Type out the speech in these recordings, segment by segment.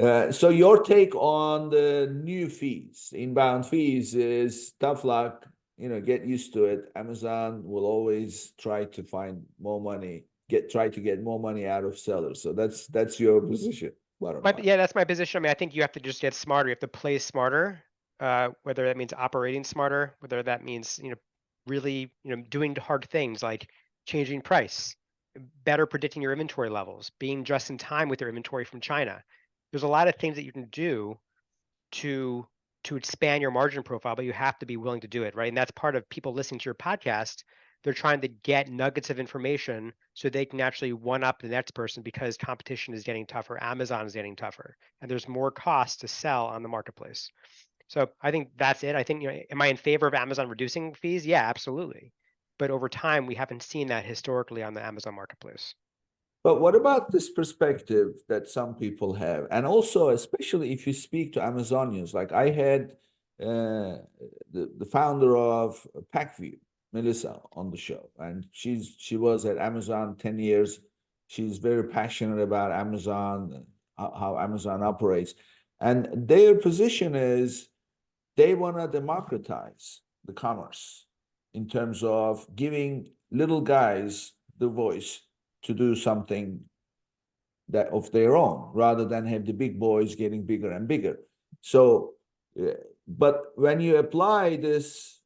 So your take on the new fees, inbound fees, is tough luck. Get used to it. Amazon will always try to find more money, try to get more money out of sellers. So that's your position, bottom line. Yeah, that's my position. I mean, I think you have to just get smarter. You have to play smarter, whether that means operating smarter, whether that means, really, doing hard things like changing price, better predicting your inventory levels, being just in time with your inventory from China. There's a lot of things that you can do to expand your margin profile, but you have to be willing to do it, right? And that's part of people listening to your podcast. They're trying to get nuggets of information so they can actually one up the next person because competition is getting tougher, Amazon is getting tougher, and there's more cost to sell on the marketplace. So I think that's it. I think, am I in favor of Amazon reducing fees? Yeah, absolutely. But over time, we haven't seen that historically on the Amazon marketplace. But what about this perspective that some people have? And also, especially if you speak to Amazonians, like I had the founder of PackView, Melissa, on the show, and she was at Amazon 10 years. She's very passionate about Amazon, how Amazon operates. And their position is they want to democratize the commerce in terms of giving little guys the voice to do something that of their own rather than have the big boys getting bigger and bigger. So, but when you apply this,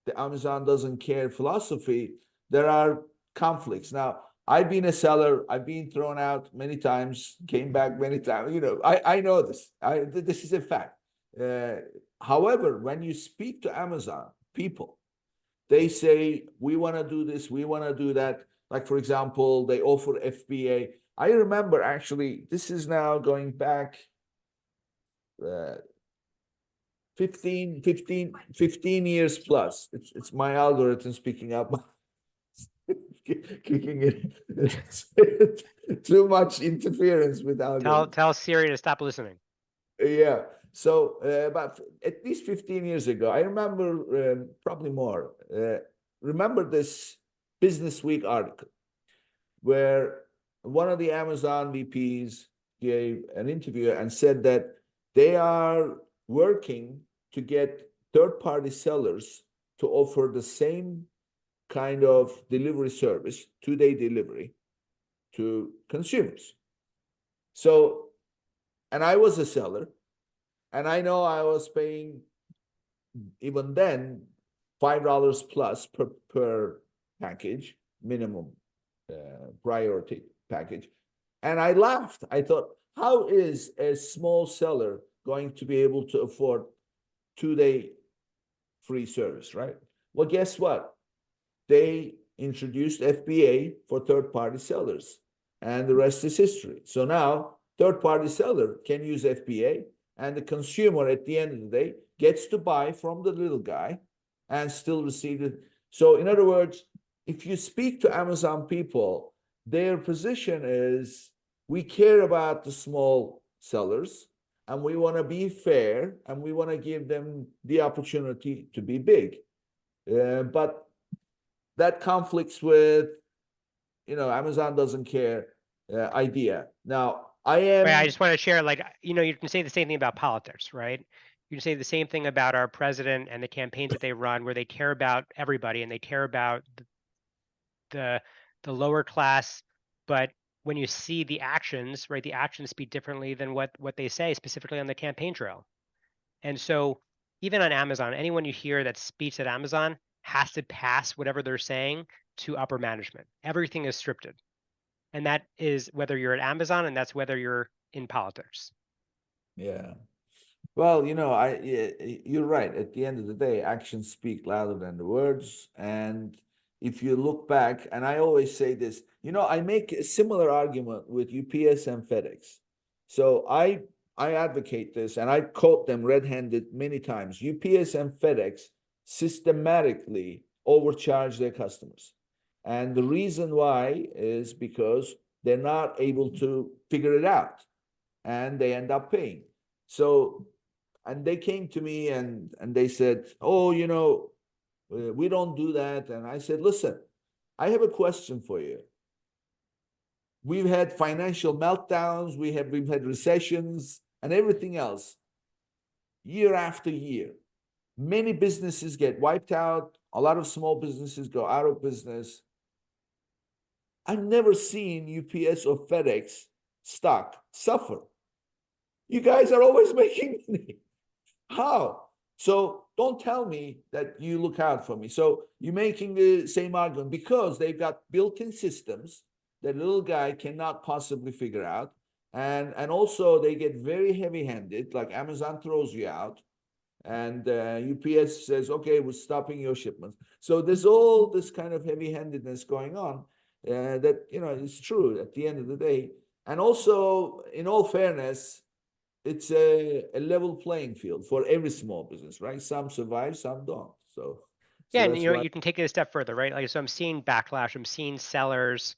the Amazon doesn't care philosophy, there are conflicts. Now, I've been a seller, I've been thrown out many times, came back many times. I know this. This is a fact. However, when you speak to Amazon people, they say, we want to do this, we want to do that. Like, for example, they offer FBA. I remember actually, this is now going back 15 years plus. It's my algorithm speaking up, kicking it. Too much interference with algorithms. Tell Siri to stop listening. Yeah. So about at least 15 years ago, I remember probably more. Remember this Business Week article where one of the Amazon VPs gave an interview and said that they are working to get third-party sellers to offer the same kind of delivery service, 2-day delivery, to consumers. So, and I was a seller, and I know I was paying even then $5 plus per package, minimum priority package. And I laughed. I thought, how is a small seller going to be able to afford 2-day free service, right? Well, guess what? They introduced FBA for third-party sellers, and the rest is history. So now third-party seller can use FBA, and the consumer at the end of the day gets to buy from the little guy and still receive it. So in other words, if you speak to Amazon people, their position is, we care about the small sellers and we want to be fair and we want to give them the opportunity to be big. But that conflicts with, Amazon doesn't care idea. Now, Right, I just want to share, like, you can say the same thing about politics, right? You can say the same thing about our president and the campaigns that they run, where they care about everybody and they care about the lower class. But when you see the actions, right, the actions speak differently than what they say, specifically on the campaign trail. And so even on Amazon, anyone you hear that speaks at Amazon has to pass whatever they're saying to upper management. Everything is scripted. And that is whether you're at Amazon, and that's whether you're in politics. Yeah. Well, you're right. At the end of the day, actions speak louder than the words. And if you look back, and I always say this, I make a similar argument with UPS and FedEx. So I advocate this, and I quote them red-handed many times. UPS and FedEx systematically overcharge their customers. And the reason why is because they're not able to figure it out, and they end up paying. So, and they came to me and they said, oh, we don't do that. And I said, listen, I have a question for you. We've had financial meltdowns, we've had recessions, and everything else, year after year, many businesses get wiped out. A lot of small businesses go out of business. I've never seen UPS or FedEx stock suffer. You guys are always making money. How? So don't tell me that you look out for me. So you're making the same argument because they've got built-in systems that little guy cannot possibly figure out. And also they get very heavy-handed, like Amazon throws you out. And UPS says, okay, we're stopping your shipments. So there's all this kind of heavy-handedness going on that, you know, is true at the end of the day. And also, in all fairness, it's a level playing field for every small business, right? Some survive, some don't. So Yeah, and that's you know, why. you can take it a step further, right? Like, so I'm seeing backlash, I'm seeing sellers.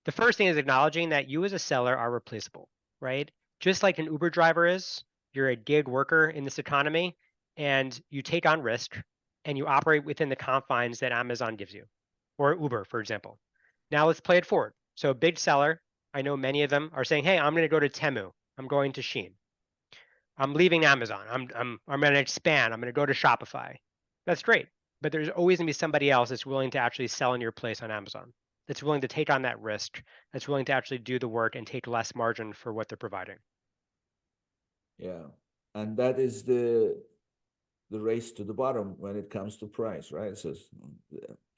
The first thing is acknowledging that you as a seller are replaceable, right? Just like an Uber driver is, you're a gig worker in this economy and you take on risk and you operate within the confines that Amazon gives you, or Uber, for example. Now let's play it forward. So a big seller, I know many of them are saying, hey, I'm going to go to Temu. I'm going to Shein. I'm leaving Amazon. I'm going to expand. I'm going to go to Shopify. That's great. But there's always going to be somebody else that's willing to actually sell in your place on Amazon, that's willing to take on that risk, that's willing to actually do the work and take less margin for what they're providing. Yeah. And that is the race to the bottom when it comes to price, right? So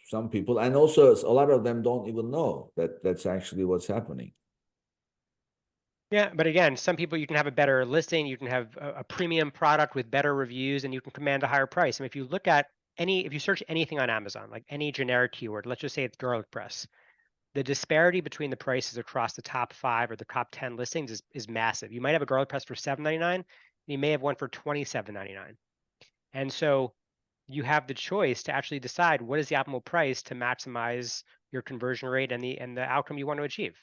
some people, and also a lot of them don't even know that that's actually what's happening. Yeah, but again, some people, you can have a better listing, you can have a premium product with better reviews, and you can command a higher price. And if you look at if you search anything on Amazon, like any generic keyword, let's just say it's garlic press, the disparity between the prices across the top 5 or the top 10 listings is massive. You might have a garlic press for $7.99, and you may have one for $27.99. And so you have the choice to actually decide what is the optimal price to maximize your conversion rate and the outcome you want to achieve.